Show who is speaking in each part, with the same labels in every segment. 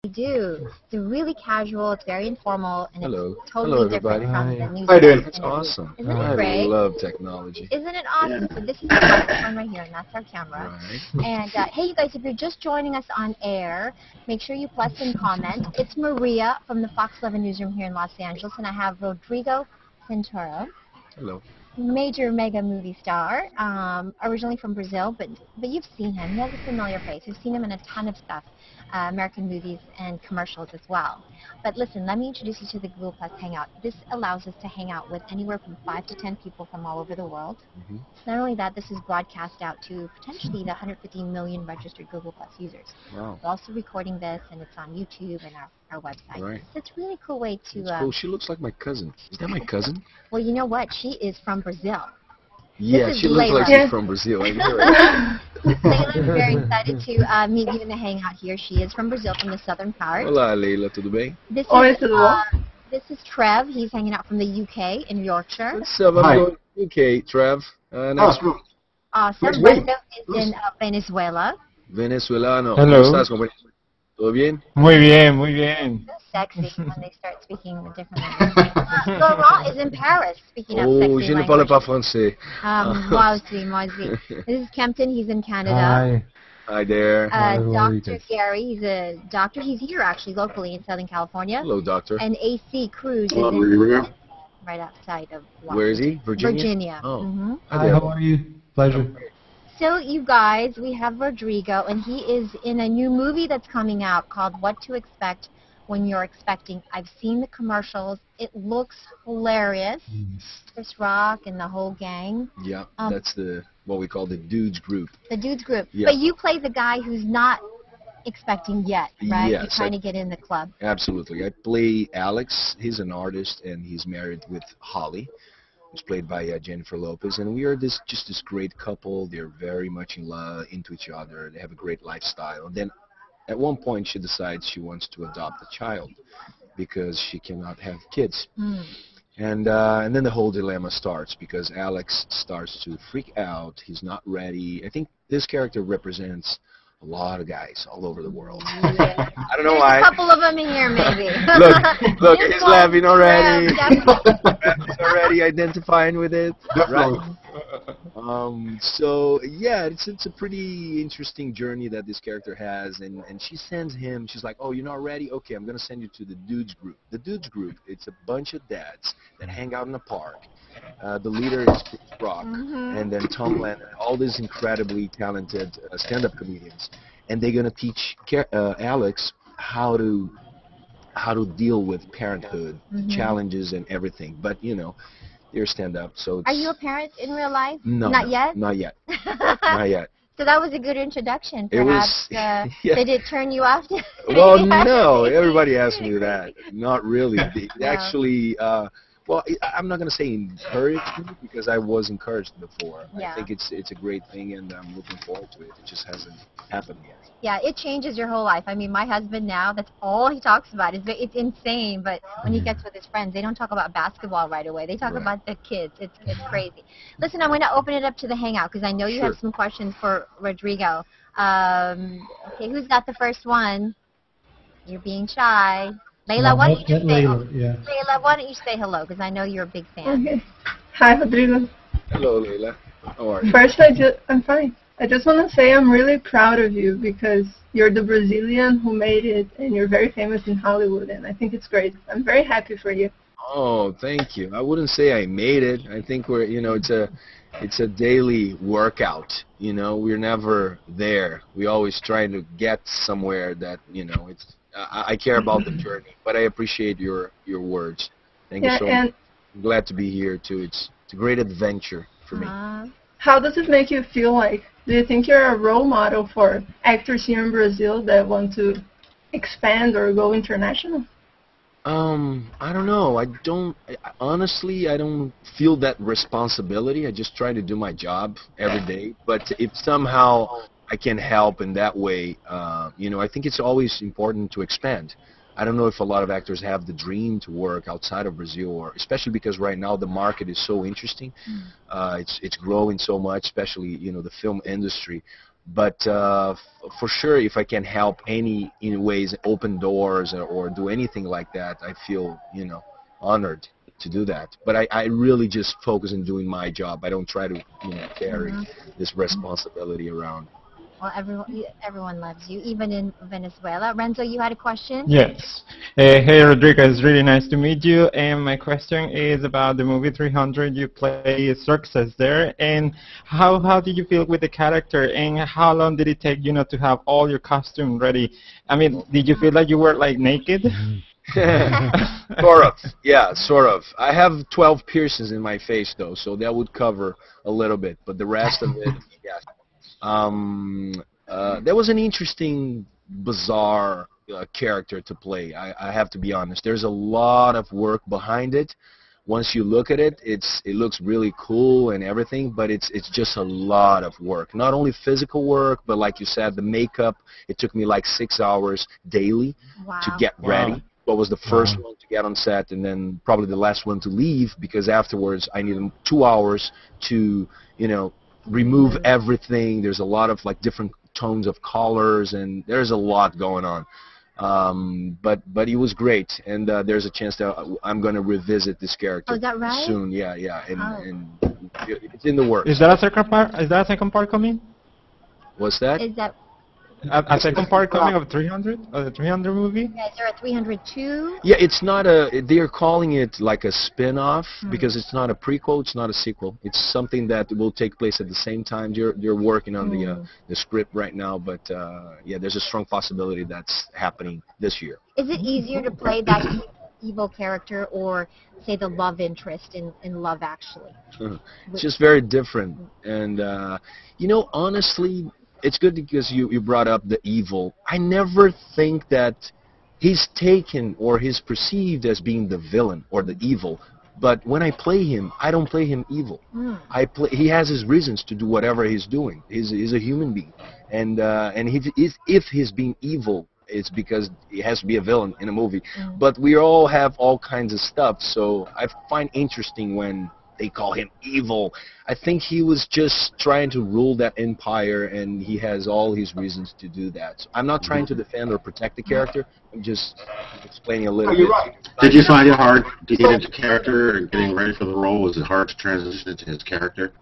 Speaker 1: We do. It's really casual, it's very informal, and
Speaker 2: Hello.
Speaker 1: it's
Speaker 2: Hello,
Speaker 1: totally different
Speaker 2: everybody.
Speaker 1: from the news.
Speaker 3: How you doing?
Speaker 2: It's awesome.
Speaker 1: Isn't it
Speaker 2: I
Speaker 1: great?
Speaker 2: love technology.
Speaker 1: Isn't it awesome? So this is the microphone right here, and that's our camera.
Speaker 2: Right.
Speaker 1: And hey, you guys, if you're just joining us on air, make sure you plus and comment. It's Maria from the Fox 11 newsroom here in Los Angeles, and I have Rodrigo Santoro,
Speaker 2: Hello.
Speaker 1: major mega movie star, originally from Brazil, but you've seen him. He has a familiar face. You've seen him in a ton of stuff, American movies and commercials as well. But listen, let me introduce you to the Google Plus Hangout. This allows us to hang out with anywhere from 5 to 10 people from all over the world. Not only that, this is broadcast out to potentially the 150 million registered Google Plus users.
Speaker 2: Wow.
Speaker 1: We're also recording this, and it's on YouTube and our website.
Speaker 2: Right.
Speaker 1: So it's a really cool way to...
Speaker 2: That's cool. She looks like my cousin. Is that my cousin?
Speaker 1: Well, you know what? She is from Brazil.
Speaker 2: Yeah,
Speaker 1: is
Speaker 2: she looks like
Speaker 1: Layla.
Speaker 2: she's from Brazil. I know it.
Speaker 1: Layla is very excited to meet you in the hangout here. She is from Brazil, from the southern part.
Speaker 2: Olá, Leila. Tudo bem?
Speaker 1: This
Speaker 3: Oi,
Speaker 1: is,
Speaker 3: tudo bom?
Speaker 1: this is Trev. He's hanging out from the UK in Yorkshire.
Speaker 2: What's up?
Speaker 3: Hi.
Speaker 2: I'm going to UK, Trev. Nice to meet you.
Speaker 1: Awesome.
Speaker 3: Wait.
Speaker 1: Brenda is in Venezuela.
Speaker 2: Venezolano.
Speaker 4: Hello.
Speaker 2: ¿Cómo estás, compañero? ¿Todo bien?
Speaker 4: Muy bien, muy bien.
Speaker 1: So sexy when they start speaking a different language. Laurent is in Paris, speaking of
Speaker 2: Oh,
Speaker 1: sexy
Speaker 2: je ne parle
Speaker 1: language.
Speaker 2: pas français.
Speaker 1: Moi aussi, moi aussi. This is Kempton. He's in Canada.
Speaker 4: Hi.
Speaker 2: Hi there.
Speaker 4: Hi,
Speaker 1: Dr.
Speaker 4: Rodriguez.
Speaker 1: Gary, he's a doctor. He's here actually locally in Southern California.
Speaker 2: Hello, doctor.
Speaker 1: And AC Cruz is
Speaker 3: Hello,
Speaker 1: in,
Speaker 3: Maria.
Speaker 1: right outside of Washington.
Speaker 2: Where is he? Virginia?
Speaker 1: Virginia.
Speaker 2: Oh.
Speaker 1: hmm
Speaker 4: Hi, how are you? Pleasure.
Speaker 1: So you guys, we have Rodrigo, and he is in a new movie that's coming out called What to Expect When You're Expecting. I've seen the commercials. It looks hilarious. Chris Rock and the whole gang.
Speaker 2: Yeah,
Speaker 1: Um,
Speaker 2: that's what we call the dudes group.
Speaker 1: The dudes group.
Speaker 2: Yeah.
Speaker 1: But you play the guy who's not expecting yet, right? You're
Speaker 2: Yes,
Speaker 1: trying to get in the club.
Speaker 2: Absolutely. I play Alex. He's an artist, and he's married with Holly, who's played by Jennifer Lopez. And we are just this great couple. They're very much in love, into each other. They have a great lifestyle. And then at one point, she decides she wants to adopt a child because she cannot have kids.
Speaker 1: Mm.
Speaker 2: And then the whole dilemma starts because Alex starts to freak out. He's not ready. I think this character represents a lot of guys all over the world.
Speaker 1: Yeah.
Speaker 2: I don't know
Speaker 1: There's
Speaker 2: why.
Speaker 1: a couple of them in here, maybe.
Speaker 2: Look,
Speaker 1: This
Speaker 2: he's
Speaker 1: one,
Speaker 2: laughing already.
Speaker 1: yeah, definitely.
Speaker 2: He's already identifying with it.
Speaker 3: Definitely.
Speaker 2: So yeah, it's a pretty interesting journey that this character has, and she sends him. She's like, oh, you're not ready? Okay, I'm gonna send you to the dudes group. The dudes group, it's a bunch of dads that hang out in a park. The leader is Chris Rock, and then Tom Lennon, all these incredibly talented stand-up comedians, and they're gonna teach Alex how to deal with parenthood challenges and everything. But you know, they're stand-up, so.
Speaker 1: Are you a parent in real life?
Speaker 2: No,
Speaker 1: Not yet?
Speaker 2: Not yet. Not yet.
Speaker 1: So that was a good introduction.
Speaker 2: It
Speaker 1: Perhaps
Speaker 2: was- yeah.
Speaker 1: did it turn you off?
Speaker 2: Well, no. Everybody asks me that. Not really. They
Speaker 1: No.
Speaker 2: actually, well, I'm not going to say encouraged me because I was encouraged before.
Speaker 1: Yeah.
Speaker 2: I think it's a great thing, and I'm looking forward to it. It just hasn't happened yet.
Speaker 1: Yeah, it changes your whole life. I mean, my husband now, that's all he talks about. It's insane, but when he gets with his friends, they don't talk about basketball right away. They talk
Speaker 2: Right.
Speaker 1: about the kids. It's crazy. Listen, I'm going to open it up to the hangout because I know you have
Speaker 2: Sure.
Speaker 1: some questions for Rodrigo. Okay, who's got the first one? You're being shy. Layla, why don't you say Layla, why don't you say hello? Because I know you're a big fan.
Speaker 3: Okay. Hi, Rodrigo.
Speaker 2: Hello, Leila. How are you?
Speaker 3: First, I'm fine. I just want to say I'm really proud of you because you're the Brazilian who made it, and you're very famous in Hollywood, and I think it's great. I'm very happy for you.
Speaker 2: Oh, thank you. I wouldn't say I made it. I think it's a daily workout. You know, we're never there. We always trying to get somewhere that, it's. I care about the journey, but I appreciate your words. Thank you so much.
Speaker 3: And
Speaker 2: I'm glad to be here too. It's a great adventure for me.
Speaker 3: how does it make you feel like? Do you think you're a role model for actors here in Brazil that want to expand or go international?
Speaker 2: I don't know. Honestly, I don't feel that responsibility. I just try to do my job every day. But if somehow I can help in that way, I think it's always important to expand. I don't know if a lot of actors have the dream to work outside of Brazil, or especially because right now the market is so interesting. It's growing so much, especially the film industry. But for sure, if I can help any in ways, open doors or do anything like that, I feel honored to do that. But I really just focus on doing my job. I don't try to carry this responsibility around.
Speaker 1: Well, everyone loves you, even in Venezuela. Renzo, you had a question?
Speaker 4: Yes. Hey, Rodrigo, it's really nice to meet you. And my question is about the movie 300. You play Xerxes there. And how did you feel with the character? And how long did it take, to have all your costume ready? I mean, did you feel like you were, like, naked?
Speaker 2: Sort of. Yeah, sort of. I have 12 piercings in my face, though, so that would cover a little bit. But the rest of it, yeah. That was an interesting, bizarre character to play. I have to be honest. There's a lot of work behind it. Once you look at it, it looks really cool and everything, but it's just a lot of work. Not only physical work, but like you said, the makeup. It took me like 6 hours daily to get ready. What was the first one to get on set, and then probably the last one to leave, because afterwards I needed 2 hours to, remove everything. There's a lot of like different tones of colors, and there's a lot going on. But he was great, and there's a chance that I'm going to revisit this character
Speaker 1: is that right?
Speaker 2: soon. Yeah, and it's in the works.
Speaker 4: Is that a second part? Is that a second part coming?
Speaker 2: What's that?
Speaker 1: Is that
Speaker 4: A second part coming of 300? Of the 300 movie?
Speaker 1: is there a 302?
Speaker 2: Yeah, it's not a. They're calling it like a spin-off because it's not a prequel. It's not a sequel. It's something that will take place at the same time. They're working on the script right now, but yeah, there's a strong possibility that's happening this year.
Speaker 1: Is it easier to play that evil character or, say, the love interest in Love Actually?
Speaker 2: It's just very different, and honestly. It's good because you brought up the evil. I never think that he's taken or he's perceived as being the villain or the evil. But when I play him, I don't play him evil. He has his reasons to do whatever he's doing. He's a human being, and if he's being evil, it's because he has to be a villain in a movie. But we all have all kinds of stuff, so I find interesting when they call him evil. I think he was just trying to rule that empire, and he has all his reasons to do that. So I'm not trying to defend or protect the character. I'm just explaining a little bit.
Speaker 5: Right. Did you find it hard to get into character and getting ready for the role? Was it hard to transition into his character?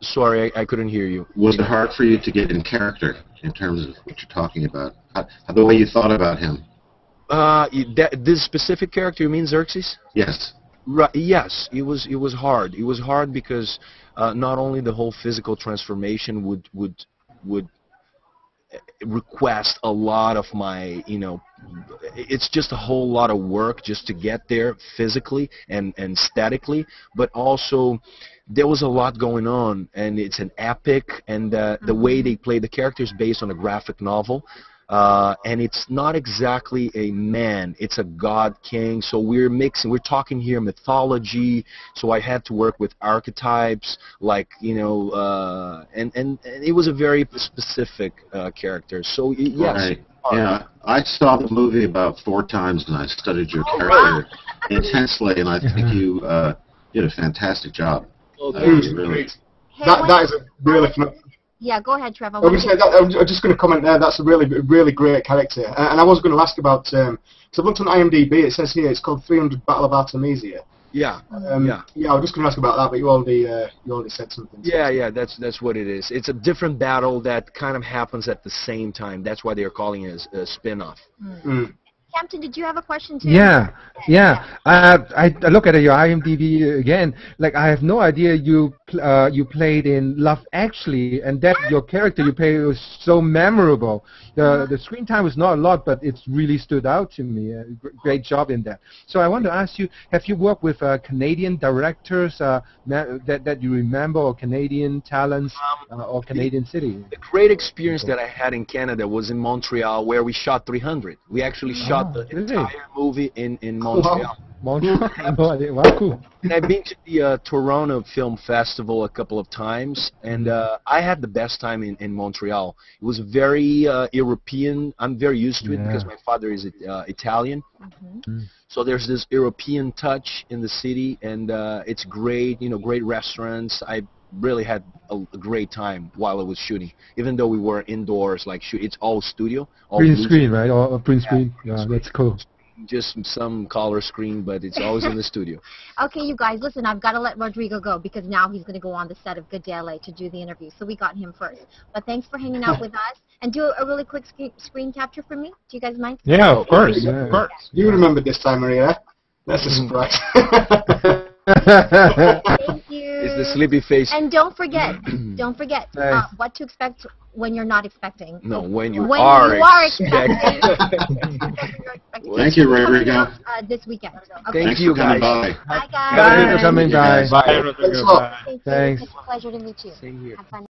Speaker 2: Sorry, I couldn't hear you.
Speaker 5: Was it hard for you to get in character in terms of what you're talking about? The way you thought about him?
Speaker 2: This specific character, you mean Xerxes?
Speaker 5: Yes.
Speaker 2: Right. Yes, it was hard. It was hard because not only the whole physical transformation would request a lot of my, it's just a whole lot of work just to get there physically and aesthetically, but also there was a lot going on, and it's an epic, and the way they play the characters based on a graphic novel. And it's not exactly a man, it's a god king, so we're talking here mythology, so I had to work with archetypes, like, and it was a very specific character, so yes.
Speaker 5: Right. Yeah, I saw the movie about 4 times, and I studied your character intensely, and I think you did a fantastic job.
Speaker 2: Really.
Speaker 6: That is a really...
Speaker 1: Yeah, go ahead, Trevor.
Speaker 6: I'm just going to comment there. That's a really great character. And I was going to ask about, because I've looked on IMDb, it says here it's called 300 Battle of Artemisia.
Speaker 2: Yeah.
Speaker 6: Yeah, I was just going to ask about that, but you already said something.
Speaker 2: Yeah, that's what it is. It's a different battle that kind of happens at the same time. That's why they're calling it a spin-off.
Speaker 1: Campton, did you have a question too?
Speaker 7: Yeah. I look at your IMDb again. Like, I have no idea you played in Love Actually, and that your character you played was so memorable. The screen time was not a lot, but it really stood out to me. Great job in that. So I want to ask you: have you worked with Canadian directors that you remember, or Canadian talents, or Canadian city?
Speaker 2: The great experience that I had in Canada was in Montreal, where we shot 300. We actually shot the entire movie in Montreal.
Speaker 7: Wow, cool.
Speaker 2: And I've been to the Toronto Film Festival a couple of times, and I had the best time in Montreal. It was very European. I'm very used to it because my father is Italian. So there's this European touch in the city, and it's great. Great restaurants. really had a great time while I was shooting. Even though we were indoors, like it's all studio, all
Speaker 7: Green
Speaker 2: blue
Speaker 7: screen, right? Or green screen. Yeah, that's cool.
Speaker 2: just some color screen, but it's always in the studio.
Speaker 1: Okay, you guys, listen, I've got to let Rodrigo go because now he's going to go on the set of Good Day LA to do the interview. So we got him first. But thanks for hanging out with us. And do a really quick screen capture for me. Do you guys mind?
Speaker 4: Yeah, of course.
Speaker 7: Yeah.
Speaker 4: Of course.
Speaker 6: You remembered this time, Maria. That's a surprise.
Speaker 1: Thank you.
Speaker 2: It's the sleepy face.
Speaker 1: And don't forget
Speaker 7: Nice.
Speaker 1: what to expect when you're not expecting.
Speaker 2: No, when you
Speaker 1: When
Speaker 2: are
Speaker 1: you are
Speaker 2: expecting.
Speaker 1: expecting.
Speaker 5: Thank you, Rodrigo.
Speaker 1: This weekend. Okay.
Speaker 2: Thank
Speaker 5: Thanks
Speaker 2: you,
Speaker 5: for coming
Speaker 2: guys.
Speaker 5: by.
Speaker 1: Bye, guys.
Speaker 7: Thank you for coming by.
Speaker 4: Bye, Rodrigo. Bye.
Speaker 1: Thank you.
Speaker 7: Thanks.
Speaker 1: It's a pleasure to meet you.
Speaker 2: Same here.
Speaker 1: Have fun.